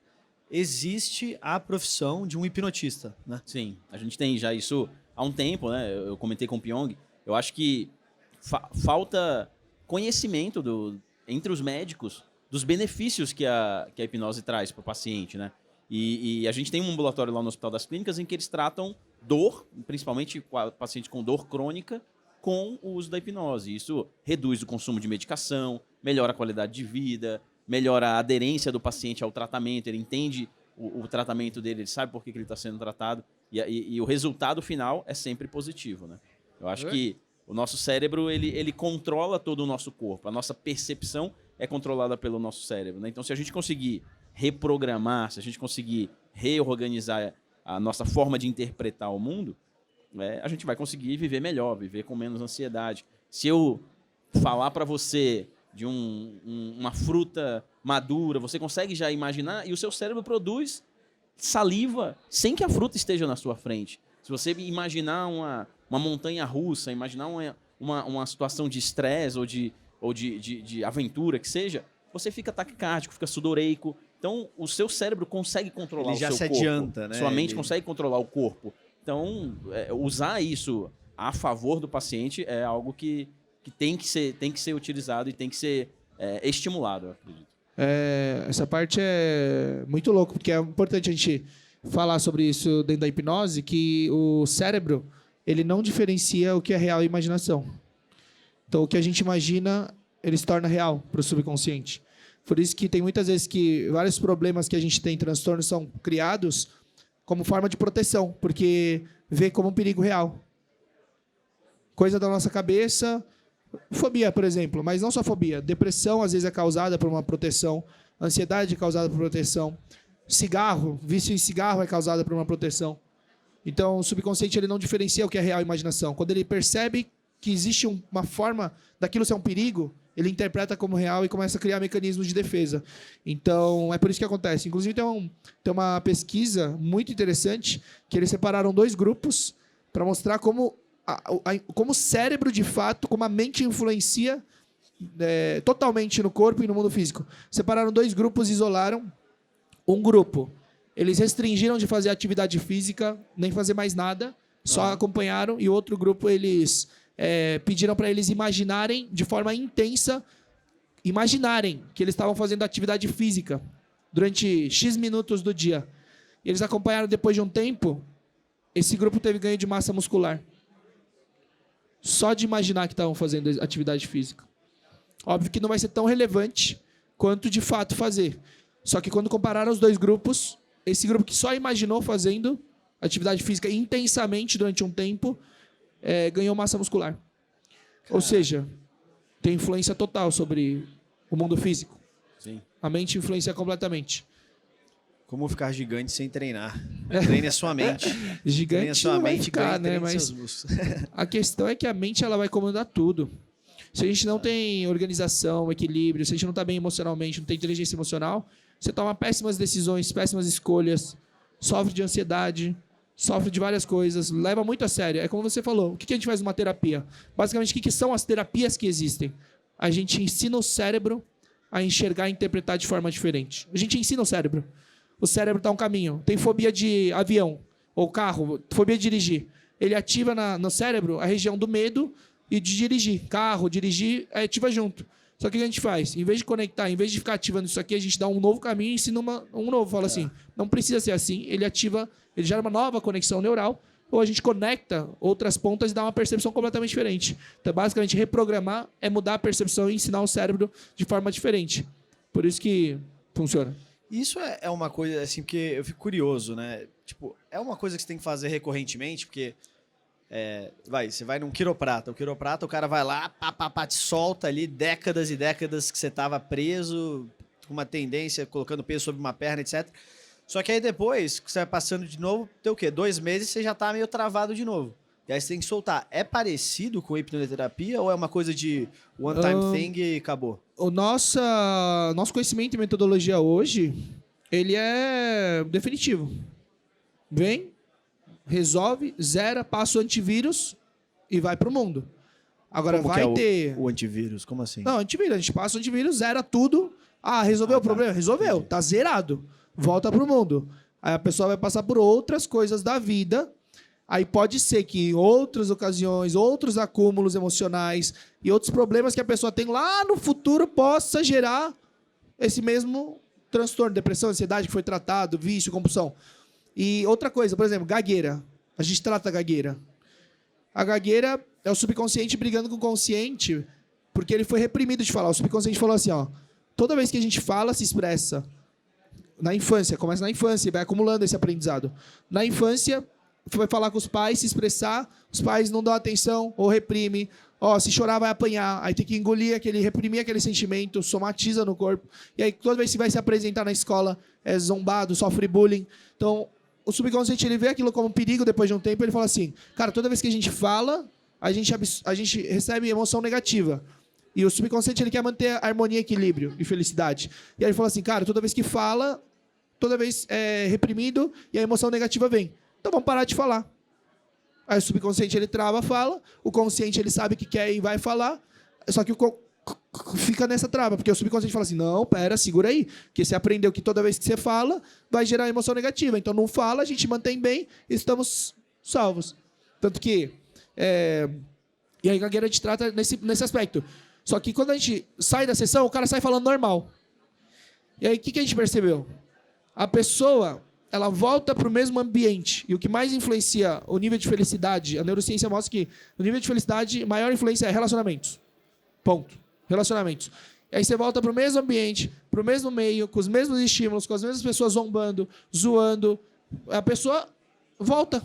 existe a profissão de um hipnotista, né? Sim, a gente tem já isso há um tempo, né? Eu comentei com o Pyong. Eu acho que falta conhecimento entre os médicos dos benefícios que a hipnose traz para o paciente, né? E a gente tem um ambulatório lá no Hospital das Clínicas em que eles tratam dor, principalmente pacientes com dor crônica, com o uso da hipnose. Isso reduz o consumo de medicação, melhora a qualidade de vida, melhora a aderência do paciente ao tratamento, ele entende o tratamento dele, ele sabe por que ele está sendo tratado, e o resultado final é sempre positivo, né? Eu acho que o nosso cérebro, ele controla todo o nosso corpo, a nossa percepção é controlada pelo nosso cérebro, né? Então, se a gente conseguir reprogramar, se a gente conseguir reorganizar a nossa forma de interpretar o mundo, a gente vai conseguir viver melhor, viver com menos ansiedade. Se eu falar para você de uma fruta madura, você consegue já imaginar e o seu cérebro produz saliva sem que a fruta esteja na sua frente. Se você imaginar uma montanha russa, imaginar uma situação de estresse ou de aventura que seja, você fica taquicárdico, fica sudoreico, Então, o seu cérebro consegue controlar Ele já o seu se corpo. adianta, né? Sua mente Ele- consegue controlar o corpo. Então, usar isso a favor do paciente é algo que tem que ser utilizado e tem que ser estimulado, eu acredito. Essa parte é muito louco, porque é importante a gente falar sobre isso dentro da hipnose, que o cérebro, ele não diferencia o que é real e imaginação. Então, o que a gente imagina, ele se torna real para o subconsciente. Por isso que tem muitas vezes que vários problemas que a gente tem, transtornos, são criados como forma de proteção, porque vê como um perigo real. Coisa da nossa cabeça, fobia, por exemplo, mas não só fobia. Depressão, às vezes, é causada por uma proteção. Ansiedade é causada por proteção. Cigarro, vício em cigarro é causada por uma proteção. Então, o subconsciente ele não diferencia o que é real e imaginação. Quando ele percebe que existe uma forma daquilo ser um perigo, ele interpreta como real e começa a criar mecanismos de defesa. Então, é por isso que acontece. Inclusive, tem uma pesquisa muito interessante que eles separaram 2 grupos para mostrar como o cérebro, de fato, como a mente influencia totalmente no corpo e no mundo físico. Separaram 2 grupos e isolaram. Um grupo, eles restringiram de fazer atividade física, nem fazer mais nada, só acompanharam. E outro grupo, eles pediram para eles imaginarem de forma intensa, imaginarem que eles estavam fazendo atividade física durante X minutos do dia. E eles acompanharam. Depois de um tempo, esse grupo teve ganho de massa muscular. Só de imaginar que estavam fazendo atividade física. Óbvio que não vai ser tão relevante quanto de fato fazer. Só que quando compararam os 2 grupos, esse grupo que só imaginou fazendo atividade física intensamente durante um tempo, ganhou massa muscular. Ou seja, tem influência total sobre o mundo físico. Sim. A mente influencia completamente. Como ficar gigante sem treinar? Treine a sua mente. Treine a Gigante sua não vai mente, ficar, treine né? seus Mas músculos. a questão é que a mente ela vai comandar tudo. Se a gente não tem organização, equilíbrio, se a gente não está bem emocionalmente, não tem inteligência emocional, você toma péssimas decisões, péssimas escolhas, sofre de ansiedade, sofre de várias coisas, leva muito a sério. É como você falou, o que a gente faz numa terapia? Basicamente, o que são as terapias que existem? A gente ensina o cérebro a enxergar e interpretar de forma diferente. A gente ensina o cérebro. O cérebro está um caminho. Tem fobia de avião ou carro, fobia de dirigir. Ele ativa no cérebro a região do medo e de dirigir. Carro, dirigir, ativa junto. Só que o que a gente faz? Em vez de conectar, em vez de ficar ativando isso aqui, a gente dá um novo caminho e ensina um novo. Fala assim, não precisa ser assim. Ele gera uma nova conexão neural, ou a gente conecta outras pontas e dá uma percepção completamente diferente. Então, basicamente, reprogramar é mudar a percepção e ensinar o cérebro de forma diferente. Por isso que funciona. Isso é uma coisa, assim, porque eu fico curioso, né? Tipo, é uma coisa que você tem que fazer recorrentemente, porque você vai num quiroprata. O cara vai lá, te solta ali décadas e décadas que você tava preso, com uma tendência, colocando peso sobre uma perna, etc. Só que aí depois, que você vai passando de novo, tem o quê? 2 meses você já tá meio travado de novo. E aí você tem que soltar. É parecido com hipnoterapia ou é uma coisa de one time thing e acabou? O nosso conhecimento e metodologia hoje, ele é definitivo. Vem, resolve, zera, passa o antivírus e vai pro mundo. Agora Como vai que é ter... o antivírus? Como assim? Não, antivírus. A gente passa o antivírus, zera tudo. Resolveu o problema? Resolveu. Entendi. Tá zerado. Volta pro mundo. Aí a pessoa vai passar por outras coisas da vida. Aí pode ser que em outras ocasiões, outros acúmulos emocionais e outros problemas que a pessoa tem lá no futuro possa gerar esse mesmo transtorno, depressão, ansiedade que foi tratado, vício, compulsão. E outra coisa, por exemplo, gagueira. A gente trata a gagueira. A gagueira é o subconsciente brigando com o consciente porque ele foi reprimido de falar. O subconsciente falou assim, toda vez que a gente fala, se expressa. Na infância, começa na infância e vai acumulando esse aprendizado. Na infância, vai falar com os pais, se expressar, os pais não dão atenção ou reprime. Se chorar vai apanhar, aí tem que engolir reprimir aquele sentimento, somatiza no corpo. E aí toda vez que vai se apresentar na escola, é zombado, sofre bullying. Então, o subconsciente ele vê aquilo como um perigo depois de um tempo, ele fala assim, cara, toda vez que a gente fala, a gente recebe emoção negativa. E o subconsciente ele quer manter a harmonia, equilíbrio e felicidade. E aí ele fala assim, cara, toda vez que fala, toda vez é reprimido e a emoção negativa vem. Então vamos parar de falar. Aí o subconsciente ele trava a fala, o consciente ele sabe o que quer e vai falar, só que o fica nessa trava, porque o subconsciente fala assim, não, pera, segura aí, porque você aprendeu que toda vez que você fala, vai gerar emoção negativa. Então não fala, a gente mantém bem e estamos salvos. Tanto que... E aí a gagueira a gente trata nesse aspecto. Só que quando a gente sai da sessão, o cara sai falando normal. E aí o que a gente percebeu? A pessoa, ela volta para o mesmo ambiente. E o que mais influencia o nível de felicidade, a neurociência mostra que o nível de felicidade, maior influência é relacionamentos. Ponto. Relacionamentos. E aí você volta para o mesmo ambiente, para o mesmo meio, com os mesmos estímulos, com as mesmas pessoas zombando, zoando. A pessoa volta.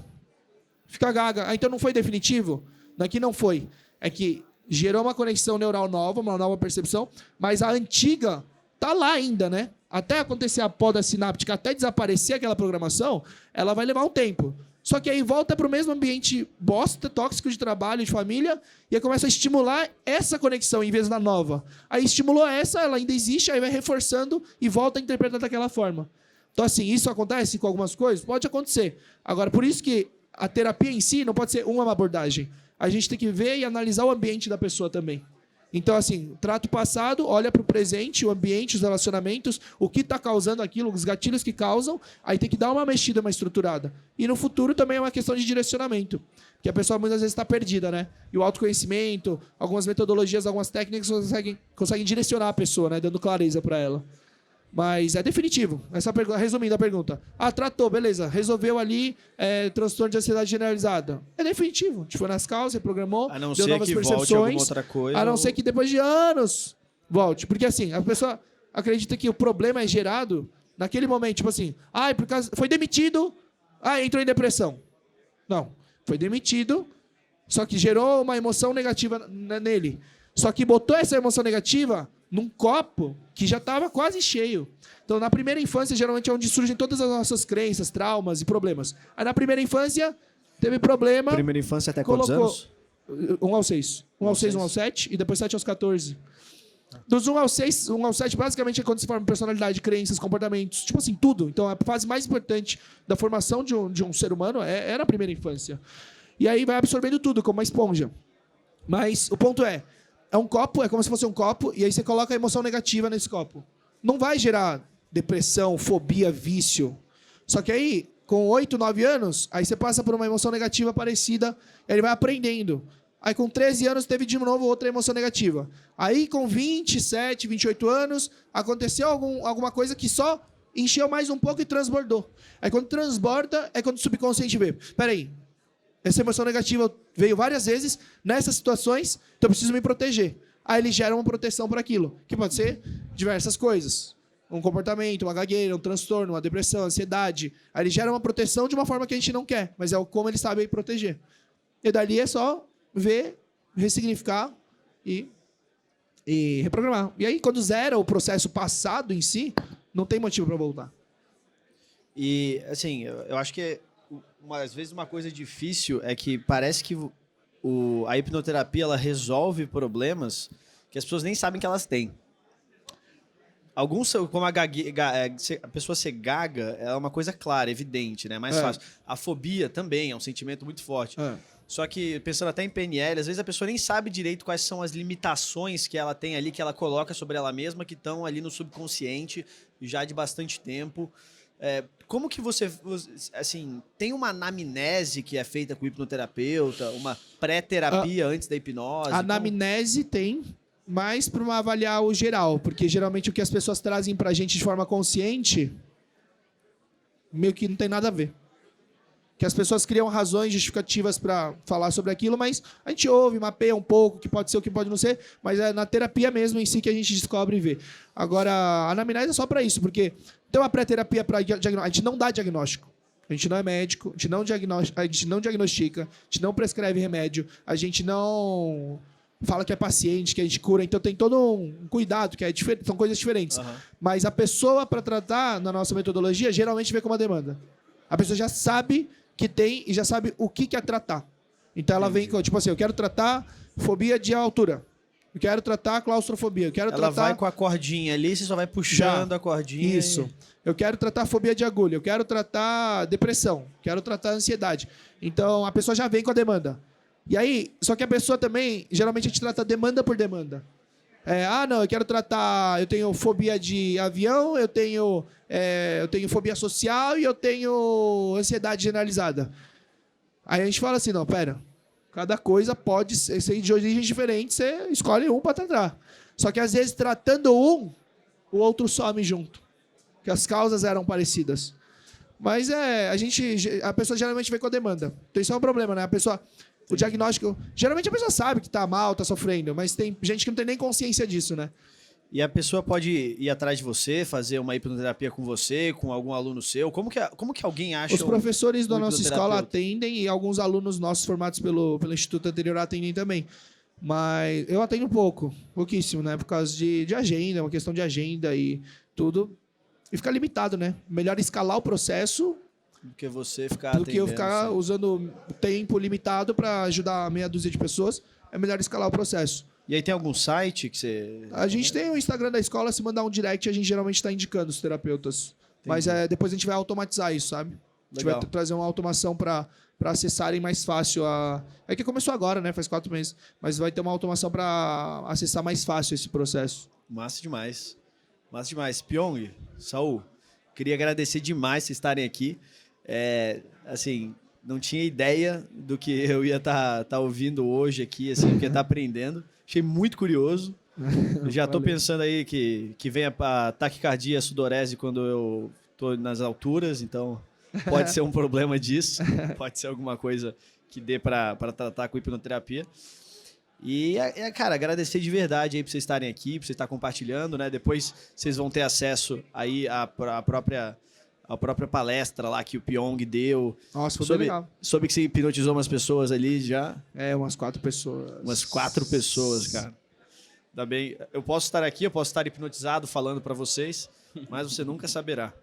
Fica gaga. Então não foi definitivo? Daqui não foi. É que gerou uma conexão neural nova, uma nova percepção, mas a antiga tá lá ainda, né? Até acontecer a poda sináptica, até desaparecer aquela programação, ela vai levar um tempo. Só que aí volta para o mesmo ambiente bosta, tóxico de trabalho, de família, e aí começa a estimular essa conexão em vez da nova. Aí estimulou essa, ela ainda existe, aí vai reforçando e volta a interpretar daquela forma. Então, assim, isso acontece com algumas coisas? Pode acontecer. Agora, por isso que a terapia em si não pode ser uma abordagem. A gente tem que ver e analisar o ambiente da pessoa também. Então, assim, trata o passado, olha para o presente, o ambiente, os relacionamentos, o que está causando aquilo, os gatilhos que causam, aí tem que dar uma mexida, uma estruturada. E no futuro também é uma questão de direcionamento, porque a pessoa muitas vezes está perdida, né? E o autoconhecimento, algumas metodologias, algumas técnicas conseguem direcionar a pessoa, né? Dando clareza para ela. Mas é definitivo. Resumindo a pergunta. Tratou, beleza. Resolveu ali transtorno de ansiedade generalizada. É definitivo. A gente foi nas causas, reprogramou, a não deu ser novas que percepções. volte alguma outra coisa. A não ser que depois de anos volte. Porque assim, a pessoa acredita que o problema é gerado naquele momento. Tipo assim, por causa, foi demitido, entrou em depressão. Não. Foi demitido, só que gerou uma emoção negativa nele. Só que botou essa emoção negativa num copo que já estava quase cheio. Então, na primeira infância, geralmente é onde surgem todas as nossas crenças, traumas e problemas. Aí, na primeira infância, teve problema... Primeira infância até quantos anos? 1 ao 6. 1 ao 6, 1 ao 7 e depois 7 aos 14. Dos 1 ao 6, 1 ao 7, basicamente é quando se forma personalidade, crenças, comportamentos, tipo assim, tudo. Então, a fase mais importante da formação de um ser humano é na primeira infância. E aí vai absorvendo tudo, como uma esponja. Mas o ponto é um copo, é como se fosse um copo, e aí você coloca a emoção negativa nesse copo. Não vai gerar depressão, fobia, vício. Só que aí, com 8, 9 anos, aí você passa por uma emoção negativa parecida, e ele vai aprendendo. Aí com 13 anos teve de novo outra emoção negativa. Aí com 27, 28 anos, aconteceu alguma coisa que só encheu mais um pouco e transbordou. Aí quando transborda, é quando o subconsciente vê. Peraí, essa emoção negativa veio várias vezes nessas situações, então eu preciso me proteger. Aí ele gera uma proteção para aquilo, que pode ser diversas coisas. Um comportamento, uma gagueira, um transtorno, uma depressão, ansiedade. Aí ele gera uma proteção de uma forma que a gente não quer, mas é como ele sabe proteger. E dali é só ver, ressignificar e reprogramar. E aí, quando zera o processo passado em si, não tem motivo para voltar. E, assim, eu acho que às vezes uma coisa difícil é que parece que a hipnoterapia ela resolve problemas que as pessoas nem sabem que elas têm. Alguns, como a pessoa ser gaga, é uma coisa clara, evidente, né? Mais fácil. A fobia também é um sentimento muito forte. Só que, pensando até em PNL, às vezes a pessoa nem sabe direito quais são as limitações que ela tem ali, que ela coloca sobre ela mesma, que estão ali no subconsciente já de bastante tempo. Como que você, assim, tem uma anamnese que é feita com o hipnoterapeuta, uma pré-terapia antes da hipnose? A anamnese tem, mas para avaliar o geral, porque geralmente o que as pessoas trazem para a gente de forma consciente, meio que não tem nada a ver. Que as pessoas criam razões justificativas para falar sobre aquilo, mas a gente ouve, mapeia um pouco o que pode ser, o que pode não ser, mas é na terapia mesmo em si que a gente descobre e vê. Agora, a anamnese é só para isso, porque tem uma pré-terapia para diagnóstico. A gente não dá diagnóstico. A gente não é médico, a gente não diagnostica, a gente não prescreve remédio, a gente não fala que é paciente, que a gente cura. Então tem todo um cuidado, que são coisas diferentes. Mas a pessoa, para tratar, na nossa metodologia, geralmente vem com uma demanda. A pessoa já sabe que tem e já sabe o que quer tratar. Então ela vem com, tipo assim, eu quero tratar fobia de altura. Eu quero tratar claustrofobia. Ela vai com a cordinha ali, você só vai puxando a cordinha. Isso. Eu quero tratar fobia de agulha. Eu quero tratar depressão. Quero tratar ansiedade. Então a pessoa já vem com a demanda. E aí, só que a pessoa também, geralmente a gente trata demanda por demanda. Não, eu quero tratar... Eu tenho fobia de avião, eu tenho fobia social e eu tenho ansiedade generalizada. Aí a gente fala assim, não, pera. Cada coisa pode ser de origens diferentes, você escolhe um para tratar. Só que às vezes, tratando um, o outro some junto. Porque as causas eram parecidas. Mas a pessoa geralmente vem com a demanda. Então isso é um problema, né? O diagnóstico... Geralmente a pessoa sabe que tá mal, tá sofrendo, mas tem gente que não tem nem consciência disso, né? E a pessoa pode ir atrás de você, fazer uma hipnoterapia com você, com algum aluno seu? Como que alguém acha... Os professores da nossa escola hipnoterapeuta? atendem e alguns alunos nossos formados pelo Instituto anterior atendem também. Mas eu atendo pouquíssimo, né? Por causa de agenda, uma questão de agenda e tudo. E fica limitado, né? Melhor escalar o processo Do que você ficar do que eu atendendo, ficar assim. usando tempo limitado para ajudar meia dúzia de pessoas. É melhor escalar o processo. E aí tem algum site que você... A gente tem o Instagram da escola, se mandar um direct, a gente geralmente está indicando os terapeutas. Mas depois a gente vai automatizar isso, sabe? A gente Legal. vai trazer uma automação para acessarem mais fácil É que começou agora, né? Faz 4 meses. Mas vai ter uma automação para acessar mais fácil esse processo. Massa demais. Massa demais. Pyong, Saul, queria agradecer demais vocês estarem aqui. Assim, não tinha ideia do que eu ia estar ouvindo hoje aqui, assim, do que ia estar aprendendo. Achei muito curioso. Já estou Valeu. pensando aí que venha a taquicardia, sudorese quando eu estou nas alturas, então pode ser um problema disso, pode ser alguma coisa que dê para tratar com hipnoterapia. E, cara, agradecer de verdade aí por vocês estarem aqui, por vocês estarem compartilhando, né? Depois vocês vão ter acesso aí à própria palestra lá que o Pyong deu. Nossa, foi bem legal. Soube que você hipnotizou umas pessoas ali já. Umas 4 pessoas. Umas 4 pessoas, cara. Ainda bem. Eu posso estar aqui, eu posso estar hipnotizado falando para vocês, mas você nunca saberá.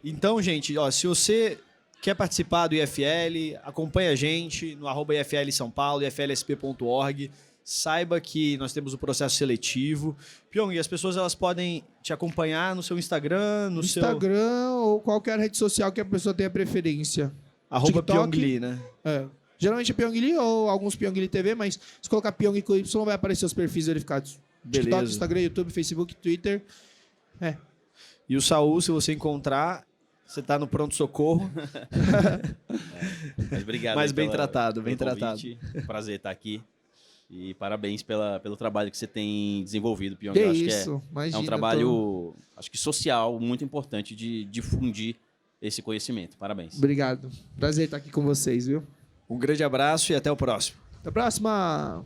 Então, gente, ó, se você quer participar do IFL, acompanha a gente no @IFL São Paulo, iflsp.org. Saiba que nós temos o processo seletivo. Pyong, as pessoas elas podem te acompanhar no seu Instagram, no seu... Instagram ou qualquer rede social que a pessoa tenha preferência. @PyongLi, TikTok. né? Geralmente é Pyongli ou alguns Pyongli TV, mas se colocar Pyong com Y vai aparecer os perfis verificados. Beleza. TikTok, Instagram, YouTube, Facebook, Twitter. E o Saul, se você encontrar, você tá no pronto-socorro. Mas obrigado. Mas aí bem tratado, bem pelo tratado. convite. Prazer estar aqui. E parabéns pelo trabalho que você tem desenvolvido, Pyong. Que Eu acho isso, que imagina. é um trabalho, acho que social, muito importante de difundir esse conhecimento. Parabéns. Obrigado. Prazer estar aqui com vocês, viu? Um grande abraço e até o próximo. Até a próxima!